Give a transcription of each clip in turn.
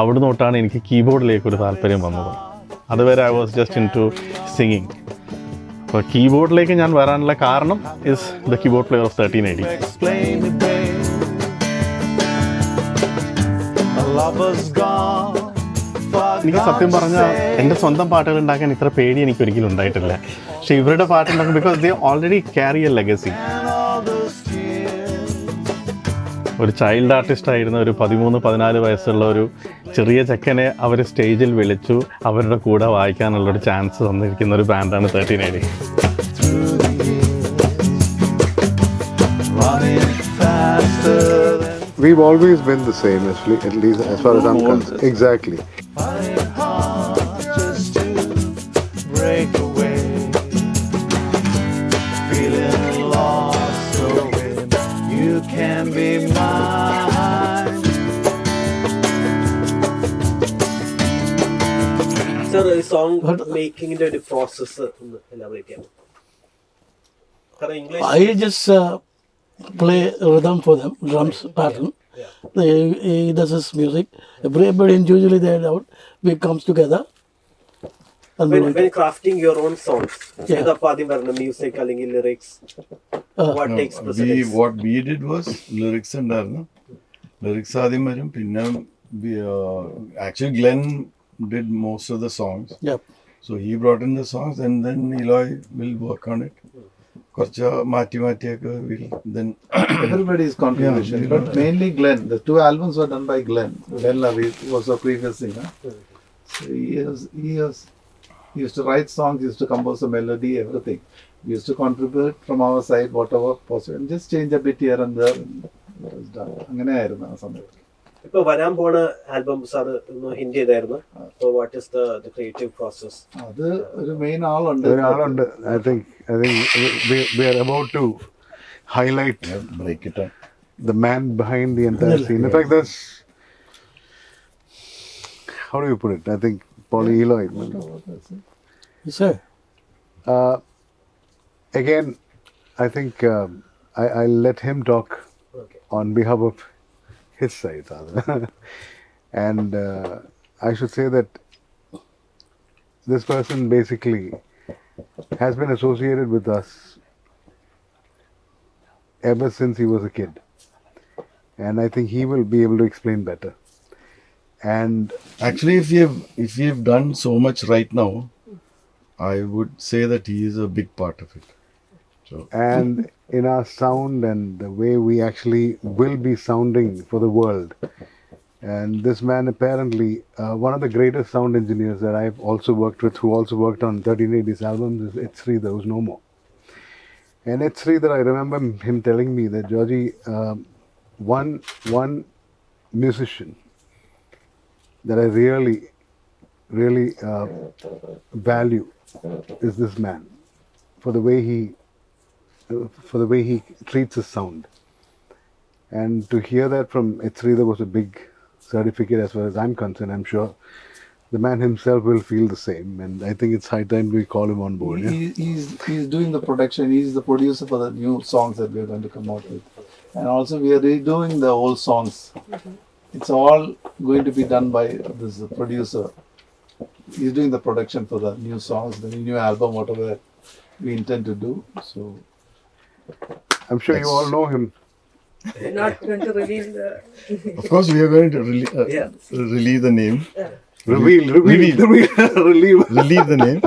അവിടെ തൊട്ടാണ് എനിക്ക് കീബോർഡിലേക്ക് ഒരു താല്പര്യം വന്നത്. അതുവരെ I was just into singing. അപ്പോൾ കീബോർഡിലേക്ക് ഞാൻ വരാനുള്ള കാരണം is the keyboard player of 1380. എനിക്ക് സത്യം പറഞ്ഞാൽ എൻ്റെ സ്വന്തം പാട്ടുകൾ ഉണ്ടാക്കാൻ ഇത്ര പേടി എനിക്ക് ഒരിക്കലും ഉണ്ടായിട്ടില്ല. പക്ഷെ ഇവരുടെ പാട്ടുണ്ടാക്കും because they already carry a legacy. ഒരു ചൈൽഡ് ആർട്ടിസ്റ്റ് ആയിരുന്ന ഒരു 13-14 വയസ്സുള്ള ഒരു ചെറിയ ചെക്കനെ അവർ സ്റ്റേജിൽ വിളിച്ചു അവരുടെ കൂടെ വായിക്കാനുള്ളൊരു ചാൻസ് തന്നിരിക്കുന്ന ഒരു ബാൻഡാണ് 1380. We've always been the same, at least as far as I'm concerned. Exactly. Sir, song making the process elaborate. I just play rhythm for them, drums pattern. He does his music. Everybody individually they out. We comes together. And when crafting your own songs, music, lyrics, what takes precedence? What we did was lyrics and lyrics actually Glenn did most of the songs. Yep. So he brought in the songs and then Eloy will work on it. Then everybody's contribution, but mainly Glenn. The 2 albums were done by Glenn. Glenn Lavie was a previous singer. So he used to write songs, he used to compose a melody, everything. We used to contribute from our side whatever possible and just change a bit here and there. And it was done. അങ്ങനെ ആയിരുന്നു ആ സമയത്ത്. ഇപ്പോൾ വരാൻ പോണ album sir hint ചെയ്തായിരുന്നു. So what is the creative process? അത് ഒരു മെയിൻ ആളുണ്ട്. I think we are about to highlight break it up. The man behind the entire scene. In fact, that's, how do you put it? I think Paulie Eloy. Yes, sir. Again, I think I'll let him talk on behalf of his side. And I should say that this person basically has been associated with us ever since he was a kid. And I think he will be able to explain better. And actually, if you've done so much right now, I would say that he is a big part of it. So. And in our sound and the way we actually will be sounding for the world. And this man apparently, one of the greatest sound engineers that I've also worked with, who also worked on 1380's albums, is Sridhar, who's no more. And Sridhar, I remember him telling me that, Georgie, one musician that I really value is this man, for the way he treats his sound. And to hear that from Sridhar was a big certificate as far as I'm concerned. I'm sure the man himself will feel the same, and I think it's high time we call him on board. He's doing the production. He's the producer for the new songs that we're going to come out with, and also we are redoing the old songs. It's all going to be done by this producer. He's doing the production for the new songs, the new album, whatever we intend to do. So I'm sure you all know him. We're not going to reveal the. Of course, we are going to release the name. Reveal the name.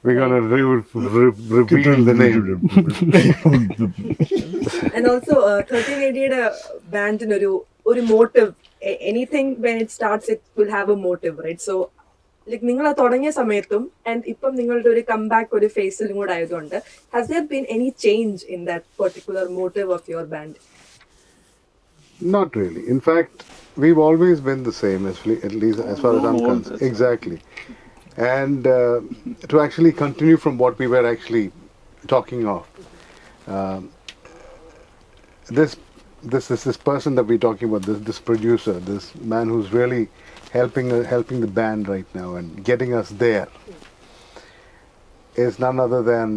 We're going to reveal the name. And also 1380 band ഒരു motive. Anything when it starts, it will have a motive, right? So like നിങ്ങൾ തുടങ്ങിയ സമയത്തും and ഇപ്പം നിങ്ങളുടെ ഒരു comeback ഒരു ഫേസിലും കൂടെ ആയതുകൊണ്ട് has there been any change in that particular motive of your band? Not really. In fact, we've always been the same, at least as far as I'm concerned. Exactly. And to actually continue from what we were actually talking of, this person that we're talking about, this producer, this man who's really helping the band right now and getting us there, is none other than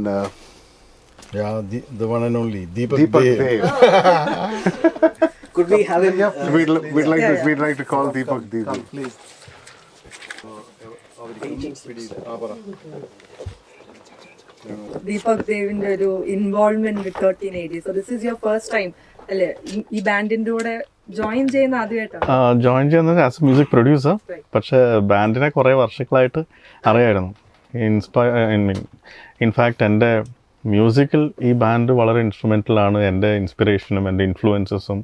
the one and only Deepak Dev. Could we have him? We'd like to call Deepak Dev. Come, please. Deepak ദേവിന്റെ ഒരു involvement with 1380. So this is your first time അല്ലേ ഈ ബാൻഡിന്റെ കൂടെ join ചെയ്യുന്ന ആദ്യമായിട്ടാണ്? Join ചെയ്യുന്നത് as A music producer. പക്ഷേ ബാൻഡിനെ കുറേ വർഷങ്ങളായിട്ട് അറിയായിരുന്നു. ഇൻഫാക്റ്റ് എൻ്റെ മ്യൂസിക്കിൽ ഈ ബാൻഡ് വളരെ ഇൻസ്ട്രുമെൻ്റലാണ്. എൻ്റെ ഇൻസ്പിറേഷനും എൻ്റെ ഇൻഫ്ലുവൻസസും.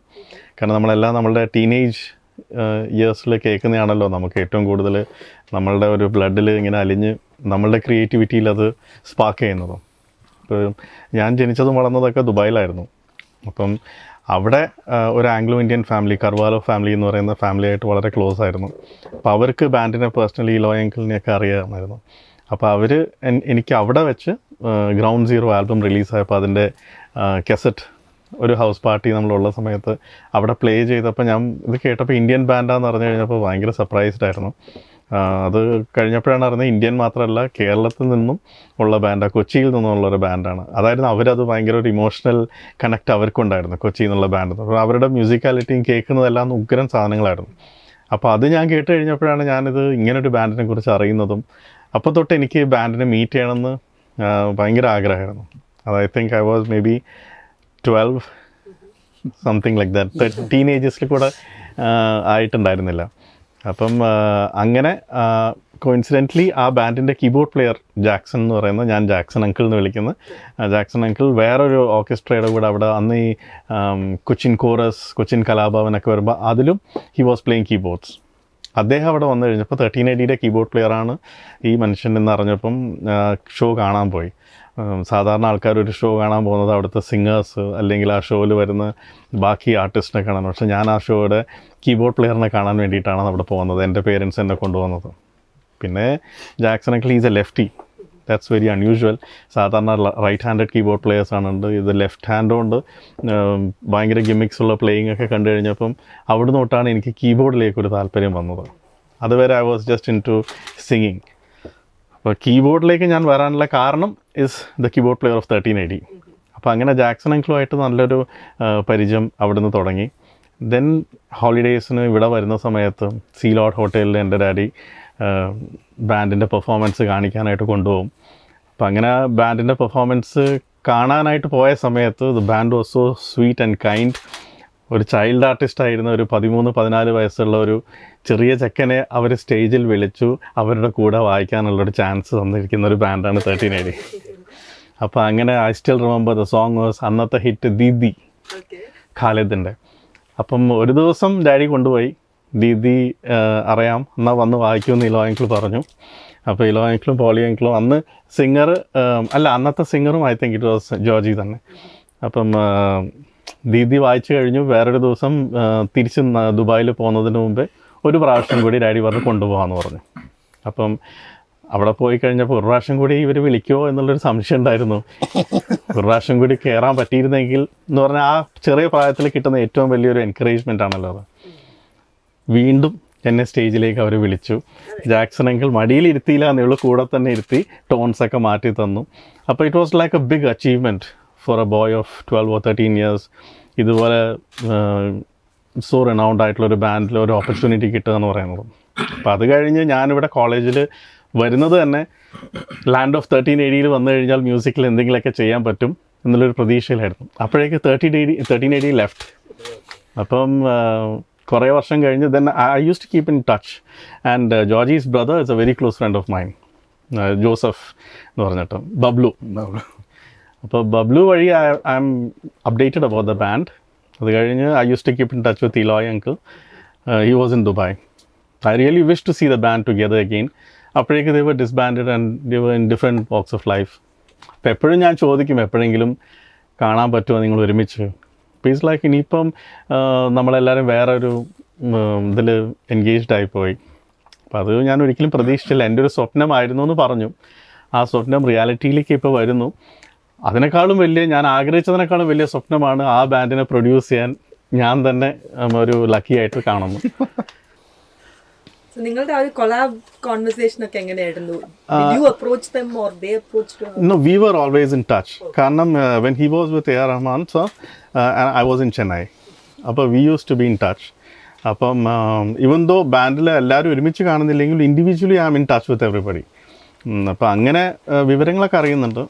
കാരണം നമ്മളെല്ലാം നമ്മളുടെ ടീനേജ് ഇയേഴ്സിൽ കേൾക്കുന്നതാണല്ലോ നമുക്ക് ഏറ്റവും കൂടുതൽ നമ്മളുടെ ഒരു ബ്ലഡിൽ ഇങ്ങനെ അലിഞ്ഞ് നമ്മളുടെ ക്രിയേറ്റിവിറ്റിയിൽ അത് സ്പാർക്ക് ചെയ്യുന്നത്. ഇപ്പോൾ ഞാൻ ജനിച്ചതും വളർന്നതൊക്കെ ദുബായിലായിരുന്നു. അപ്പം അവിടെ ഒരു Anglo Indian family, Carvalho family എന്ന് പറയുന്ന ഫാമിലിയായിട്ട് വളരെ ക്ലോസ് ആയിരുന്നു. അപ്പോൾ അവർക്ക് ബാൻഡിനെ പേഴ്സണലി ലോയ് അങ്കിളിനെയൊക്കെ അറിയാമായിരുന്നു. അപ്പോൾ അവർ എനിക്ക് അവിടെ വെച്ച് ഗ്രൗണ്ട് സീറോ ആൽബം റിലീസായപ്പോൾ അതിൻ്റെ കെസറ്റ് ഒരു ഹൗസ് പാർട്ടി നമ്മളുള്ള സമയത്ത് അവിടെ പ്ലേ ചെയ്തപ്പോൾ ഞാൻ ഇത് കേട്ടപ്പോൾ ഇന്ത്യൻ ബാൻഡാന്ന് പറഞ്ഞു കഴിഞ്ഞപ്പോൾ ഭയങ്കര സർപ്രൈസ്ഡ് ആയിരുന്നു. അത് കഴിഞ്ഞപ്പോഴാണ് അറിഞ്ഞത് ഇന്ത്യൻ മാത്രമല്ല കേരളത്തിൽ നിന്നും ഉള്ള ബാൻഡാണ്, കൊച്ചിയിൽ നിന്നുള്ളൊരു ബാൻഡാണ്. അതായിരുന്നു അവരത് ഭയങ്കര ഒരു ഇമോഷണൽ കണക്റ്റ് അവർക്കുണ്ടായിരുന്നു കൊച്ചിയിൽ നിന്നുള്ള ബാൻഡ്. അപ്പോൾ അവരുടെ മ്യൂസിക്കാലിറ്റിയും കേൾക്കുന്നതെല്ലാം ഉഗ്രൻ സാധനങ്ങളായിരുന്നു. അപ്പോൾ അത് ഞാൻ കേട്ട് കഴിഞ്ഞപ്പോഴാണ് ഞാനിത് ഇങ്ങനൊരു ബാൻഡിനെ കുറിച്ച് അറിയുന്നതും. അപ്പോൾ തൊട്ട് എനിക്ക് ബാൻഡിനെ മീറ്റ് ചെയ്യണമെന്ന് ഭയങ്കര ആഗ്രഹമായിരുന്നു. അത് I think I was maybe 12 something like that. ടീനേജസിൽ കൂടെ ആയിട്ടുണ്ടായിരുന്നില്ല. അപ്പം അങ്ങനെ കോയിൻസിഡൻ്റ്ലി ആ ബാൻഡിൻ്റെ കീബോർഡ് പ്ലെയർ ജാക്സൺ എന്ന് പറയുന്നത്, ഞാൻ ജാക്സൺ അങ്കിൾ എന്ന് വിളിക്കുന്നത്, ജാക്സൺ അങ്കിൾ വേറൊരു ഓർക്കസ്ട്രയുടെ കൂടെ അവിടെ അന്ന് ഈ കൊച്ചിൻ കോറസ്, കൊച്ചിൻ കലാഭവനൊക്കെ വരുമ്പോൾ അതിലും ഹി വാസ് പ്ലേയിങ് കീബോർഡ്സ്. അദ്ദേഹം അവിടെ വന്നു കഴിഞ്ഞപ്പോൾ 1380 കീബോർഡ് പ്ലെയറാണ് ഈ മനുഷ്യൻ എന്ന് അറിഞ്ഞപ്പം ഷോ കാണാൻ പോയി. സാധാരണ ആൾക്കാർ ഒരു ഷോ കാണാൻ പോകുന്നത് അവിടുത്തെ സിംഗേഴ്സ് അല്ലെങ്കിൽ ആ ഷോയിൽ വരുന്ന ബാക്കി ആർട്ടിസ്റ്റിനെ കാണാൻ. പക്ഷേ ഞാൻ ആ ഷോയുടെ കീബോർഡ് പ്ലെയറിനെ കാണാൻ വേണ്ടിയിട്ടാണ് അവിടെ പോകുന്നത്. എൻ്റെ പേരൻസ് എന്നെ കൊണ്ടുപോകുന്നത്. പിന്നെ Jackson uncle is A lefty. That's very unusual. സാധാരണ റൈറ്റ് ഹാൻഡഡ് കീബോർഡ് പ്ലെയേഴ്സാണുണ്ട്. ഇത് ലെഫ്റ്റ് ഹാൻഡ് കൊണ്ട് ഭയങ്കര ഗിമിക്സ് ഉള്ള പ്ലേയിങ് ഒക്കെ കണ്ടു കഴിഞ്ഞപ്പം അവിടെ തൊട്ടാണ് എനിക്ക് കീബോർഡിലേക്കൊരു താല്പര്യം വന്നത്. അതുവരെ I was just into singing. അപ്പോൾ കീബോർഡിലേക്ക് ഞാൻ വരാനുള്ള കാരണം is the keyboard player of 1380. അപ്പോൾ അങ്ങനെ ജാക്സൺ അങ്കിളുമായിട്ട് നല്ലൊരു പരിചയം അവിടുന്ന് തുടങ്ങി. ദെൻ ഹോളിഡേയ്സിന് ഇവിടെ വരുന്ന സമയത്ത് സീലോട്ട് ഹോട്ടലിൽ എൻ്റെ ഡാഡി ബാൻഡിൻ്റെ പെർഫോമൻസ് കാണിക്കാനായിട്ട് കൊണ്ടുപോകും. അപ്പം അങ്ങനെ ബാൻഡിൻ്റെ പെർഫോമൻസ് കാണാനായിട്ട് പോയ സമയത്ത് the band was so sweet and kind. ഒരു ചൈൽഡ് ആർട്ടിസ്റ്റ് ആയിരുന്ന ഒരു 13-14 വയസ്സുള്ള ഒരു ചെറിയ ചെക്കനെ അവർ സ്റ്റേജിൽ വിളിച്ചു അവരുടെ കൂടെ വായിക്കാനുള്ളൊരു ചാൻസ് തന്നിരിക്കുന്ന ഒരു ബാൻഡാണ് 1380. അപ്പോൾ അങ്ങനെ I still remember the song was അന്നത്തെ ഹിറ്റ് ദീദി ഖാലിദിൻ്റെ. അപ്പം ഒരു ദിവസം ഡാഡി കൊണ്ടുപോയി. ദീദി അറിയാം എന്നാൽ വന്ന് വായിക്കുമെന്ന് ഇലോ അങ്കിൾ പറഞ്ഞു. അപ്പോൾ ഇലോ അങ്കിളും പോളി അങ്കിളും അന്ന് സിംഗർ അല്ല അന്നത്തെ സിംഗറും I think it was Georgie തന്നെ. അപ്പം ദീദി വായിച്ചു കഴിഞ്ഞു. വേറൊരു ദിവസം തിരിച്ച് ദുബായിൽ പോകുന്നതിന് മുമ്പേ ഒരു പ്രാവശ്യം കൂടി ഡാഡി പറഞ്ഞ് കൊണ്ടുപോകാമെന്ന് പറഞ്ഞു. അപ്പം അവിടെ പോയി കഴിഞ്ഞപ്പോൾ ഒരു പ്രാവശ്യം കൂടി ഇവർ വിളിക്കുമോ എന്നുള്ളൊരു സംശയം ഉണ്ടായിരുന്നു. ഒരു പ്രാവശ്യം കൂടി കയറാൻ പറ്റിയിരുന്നെങ്കിൽ എന്ന് പറഞ്ഞാൽ ആ ചെറിയ പ്രായത്തിൽ കിട്ടുന്ന ഏറ്റവും വലിയൊരു എൻകറേജ്മെൻ്റ് ആണല്ലോ അത്. വീണ്ടും എന്നെ സ്റ്റേജിലേക്ക് അവർ വിളിച്ചു. ജാക്സൺ അങ്കിൾ മടിയിൽ ഇരുത്തിയില്ല എന്നുള്ളൂ, കൂടെ തന്നെ ഇരുത്തി ടോൺസൊക്കെ മാറ്റി തന്നു. അപ്പോൾ it was like a big achievement for a boy of 12 or 13 years. ഇതുപോലെ സോ റെനൗണ്ട് ആയിട്ടുള്ളൊരു ബാൻഡിൽ ഒരു ഓപ്പർച്യൂണിറ്റി കിട്ടുക എന്ന് പറയുന്നത്. അപ്പോൾ അത് കഴിഞ്ഞ് ഞാനിവിടെ കോളേജിൽ വരുന്നത് തന്നെ ലാൻഡ് ഓഫ് 1380 വന്നു കഴിഞ്ഞാൽ മ്യൂസിക്കിൽ എന്തെങ്കിലുമൊക്കെ ചെയ്യാൻ പറ്റും എന്നുള്ളൊരു പ്രതീക്ഷയിലായിരുന്നു. അപ്പോഴേക്ക് 1380 ലെഫ്റ്റ്. അപ്പം കുറേ വർഷം കഴിഞ്ഞ് then I use to keep in touch. And Georgie's brother is a very close friend of mine, Joseph എന്ന് പറഞ്ഞിട്ട്, ബബ്ലു. അപ്പോൾ ബബ്ലു വഴി I'm updated about the band. അത് കഴിഞ്ഞ് I use to keep in touch with Eloy uncle. He was in Dubai. I really wish to see the band together again. അപ്പോഴേക്ക് they were disbanded and they were in different walks of life. അപ്പോൾ എപ്പോഴും ഞാൻ ചോദിക്കും എപ്പോഴെങ്കിലും കാണാൻ പറ്റുമോ നിങ്ങൾ ഒരുമിച്ച്. പീസ് ലൈക്ക് ഇനിയിപ്പം നമ്മളെല്ലാവരും വേറെ ഒരു ഇതിൽ എൻഗേജ്ഡ് ആയിപ്പോയി. അപ്പം അത് ഞാൻ ഒരിക്കലും പ്രതീക്ഷിച്ചില്ല. എൻ്റെ ഒരു സ്വപ്നമായിരുന്നു എന്ന് പറഞ്ഞു. ആ സ്വപ്നം റിയാലിറ്റിയിലേക്ക് ഇപ്പോൾ വരുന്നു. അതിനേക്കാളും വലിയ, ഞാൻ ആഗ്രഹിച്ചതിനേക്കാളും വലിയ സ്വപ്നമാണ് ആ ബാൻഡിനെ പ്രൊഡ്യൂസ് ചെയ്യാൻ ഞാൻ തന്നെ ഒരു ലക്കി ആയിട്ട് കാണുന്നു. നിങ്ങളുടെ ആ ഒരു കൊളാബ് കോൺവെർസേഷൻ ഒക്കെ എങ്ങനെയായിരുന്നു? U approach them or they approached you? No, we were always in touch. കാരണം when he was with A.R. Rahman, so I was in Chennai. അപ്പോൾ we use to be in touch. അപ്പം even though ബാൻഡിൽ എല്ലാവരും ഒരുമിച്ച് കാണുന്നില്ലെങ്കിലും individually I am in touch with everybody. അപ്പോൾ അങ്ങനെ വിവരങ്ങളൊക്കെ അറിയുന്നുണ്ട്.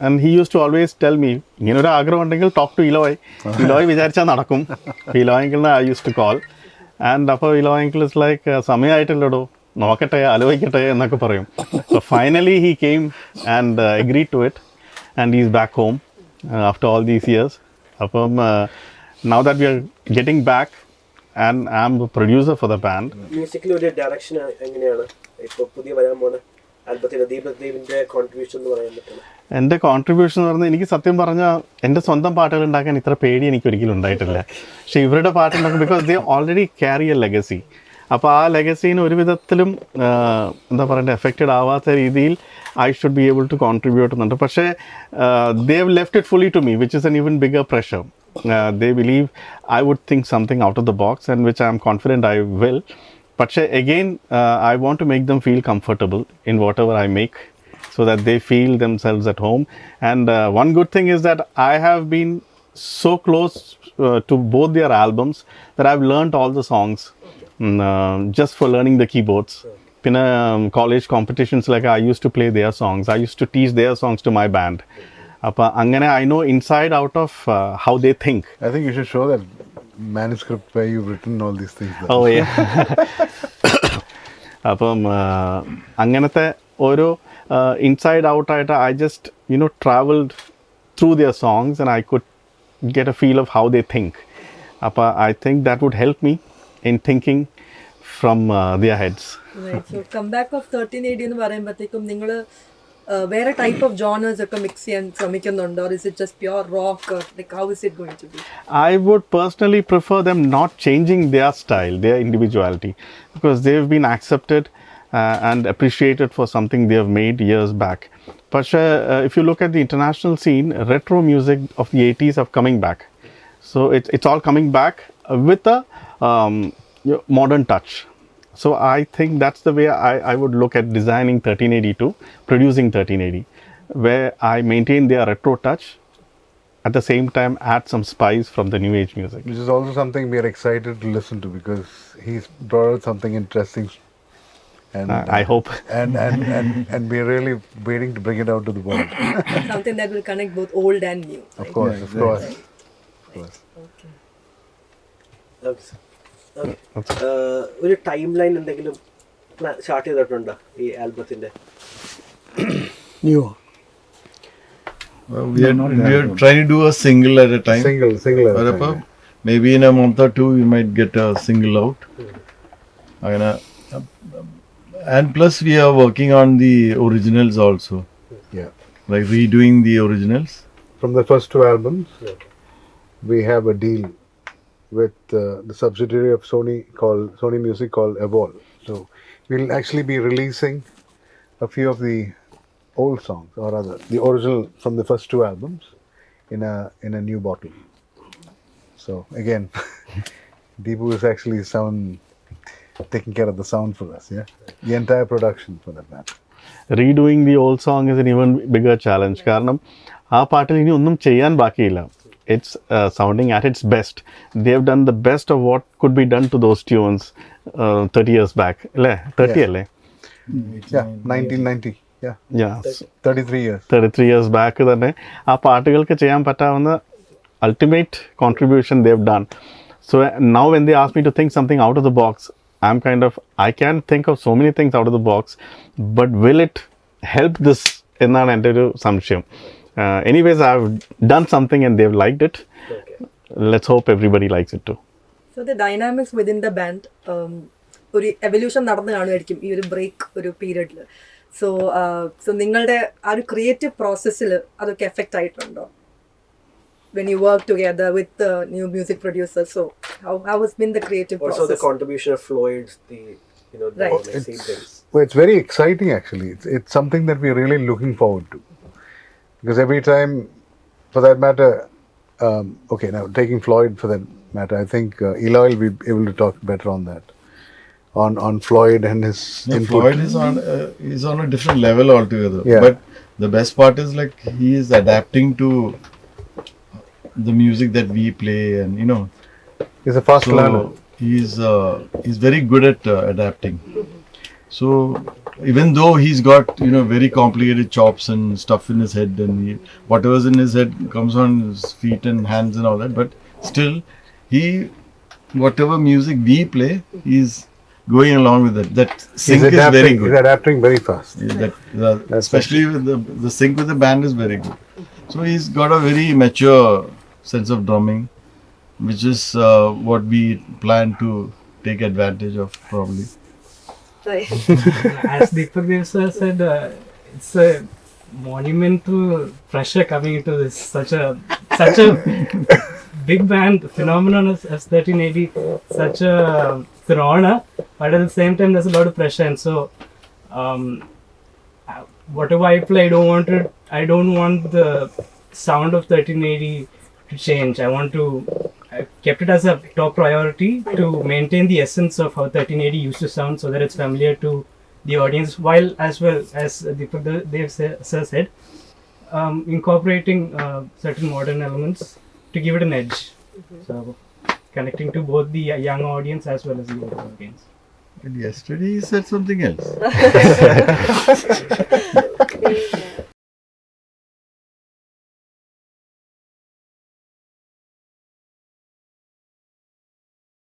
And he use to always tell me, ഇങ്ങനെ ഒരു ആഗ്രഹം ഉണ്ടെങ്കിൽ ടോക്ക് ടു ഇലോയ്. ഇലോയ് വിചാരിച്ചാൽ നടക്കും. ഇലോയ് അങ്കിളിനെ I use to call. And അപ്പോൾ ഇലോയ് അങ്കിൾ ഇസ് ലൈക്ക് സമയമായിട്ടില്ലടോ, നോക്കട്ടെ, ആലോചിക്കട്ടെ എന്നൊക്കെ പറയും. So finally he came and agreed to it and is back home after all these years. അപ്പം now that we are getting back and I am the producer for the band. മ്യൂസിക്കിൽ ഒരു direction എങ്ങനെയാണ് ഇപ്പോൾ പുതിയ വരാൻ പോകുന്ന ആൽബത്തിന് Deepak ദേവിന്റെ contribution എന്ന് പറയാൻ പറ്റുന്നത്? എൻ്റെ കോൺട്രിബ്യൂഷൻ എന്ന് പറഞ്ഞാൽ, എനിക്ക് സത്യം പറഞ്ഞാൽ എൻ്റെ സ്വന്തം പാട്ടുകൾ ഉണ്ടാക്കാൻ ഇത്ര പേടി എനിക്ക് ഒരിക്കലും ഉണ്ടായിട്ടില്ല. പക്ഷേ ഇവരുടെ പാട്ടുണ്ടാക്കും because they already carry a legacy. അപ്പോൾ ആ ലെഗസീന് ഒരു വിധത്തിലും എന്താ പറയണ്ടത് എഫക്റ്റഡ് ആവാത്ത രീതിയിൽ I should be able to contribute എന്നുണ്ട്. പക്ഷേ they have left it fully to me, which is an even bigger pressure. They believe I would think something out of the box, and which I am confident I will. But again, I want to make them feel comfortable in whatever I make, so that they feel themselves at home. And one good thing is that I have been so close to both their albums that I've learnt all the songs just for learning the keyboards. In college competitions, like I used to play their songs. I used to teach their songs to my band. അപ്പോൾ അങ്ങനെ I know inside out of how they think. I think you should show that manuscript where you've written all these things. Oh yeah. അപ്പം അങ്ങനത്തെ ഓരോ inside ഔട്ടായിട്ട് I just traveled through their songs and I could get a feel of how they think. അപ്പോൾ I think that would help me in thinking from their heads. Right. So comeback of 1380 എന്ന് പറയുമ്പോഴത്തേക്കും നിങ്ങൾ വേറെ type of genres ഒക്കെ mix ചെയ്യാൻ ശ്രമിക്കുന്നുണ്ടോ? Or is it just pure rock? Or like how is it going to be? I would personally prefer them not changing their style, their individuality, because they've been accepted and appreciated for something they have made years back. But if you look at the international scene, retro music of the 80s are coming back. So it's all coming back with a modern touch. So I think that's the way I would look at designing 1382, producing 1380, where I maintain their retro touch, at the same time add some spice from the new age music. Which is also something we are excited to listen to, because he's brought out something interesting. And I hope. And we're really waiting to bring it out to the world. Something that will connect both old and new. Of course, of course. Okay. Okay, sir. Okay. ഒരു time line എന്തെങ്കിലും start ചെയ്തിട്ടുണ്ടോ ഈ ആൽബത്തിന്റെ? New. We are trying to do a single at a time. Single at a time. Maybe in a month or two we might get a single out. And plus we are working on the originals also, Yeah. like redoing the originals. From the first two albums, we have a deal with the subsidiary of Sony Music called Evolve. So we'll actually be releasing a few of the old songs, or rather the original from the first two albums, in a new bottle. So again, Deepu is actually taking care of the sound for us. Yeah, the entire production for that matter. Redoing the old song is an even bigger challenge. കാരണം ആ പാട്ടിൽ ഇനി ഒന്നും ചെയ്യാൻ ബാക്കിയില്ല. It's sounding at its best. They have done the best of what could be done to those tunes 30 years back. 30 അല്ലേ? Yeah, 1990. Yeah. Yeah. 33 years. 33 years back തന്നെ ആ പാട്ടുകൾക്ക് ചെയ്യാൻ പറ്റാവുന്ന ultimate contribution they have done. So now when they ask me to think something out of the box, I'm I can think of so many things out of the box, but will it help this എന്നാണ് എൻ്റെ ഒരു സംശയം. Anyways, I've done something and they've liked it. Okay. Let's hope everybody likes it too. So the dynamics within the band, ഒരു evolution നടന്നു കാണുമായിരിക്കും ഈ ഒരു break ഒരു പീരീഡിൽ. സോ നിങ്ങളുടെ ആ ഒരു ക്രിയേറ്റീവ് പ്രോസസ്സിൽ അതൊക്കെ എഫക്റ്റ് ആയിട്ടുണ്ടോ? When you work together with the new music producers, so how has been the creative Also process? the contribution of Floyd, the Right. the same things. Well, it's very exciting actually. It's something that we're really looking forward to, because every time, for that matter, okay, now taking Floyd for that matter, I think Eloy will be able to talk better on that, on Floyd and his input. Floyd is on a different level altogether. Yeah. But the best part is like he is adapting to the music that we play, and He's a fast learner. He's very good at adapting. So even though he's got very complicated chops and stuff in his head, and whatever's in his head comes on his feet and hands and all that, but still whatever music we play, he's going along with it. That sync is very good. He's adapting very fast. Especially with the sync with the band is very good. So he's got a very mature sense of drumming, which is what we plan to take advantage of probably. As Deepak Dev sir said, it's a monumental pressure coming into this such a big band phenomenon as 1380, such a honor, but at the same time there's a lot of pressure, and so whatever I play, I don't want the sound of 1380 to change. I kept it as a top priority to maintain the essence of how 1380 used to sound, so that it's familiar to the audience, while as well as Deepak Dev sir said, incorporating certain modern elements to give it an edge. So connecting to both the young audience as well as the older audience. And yesterday he said something else.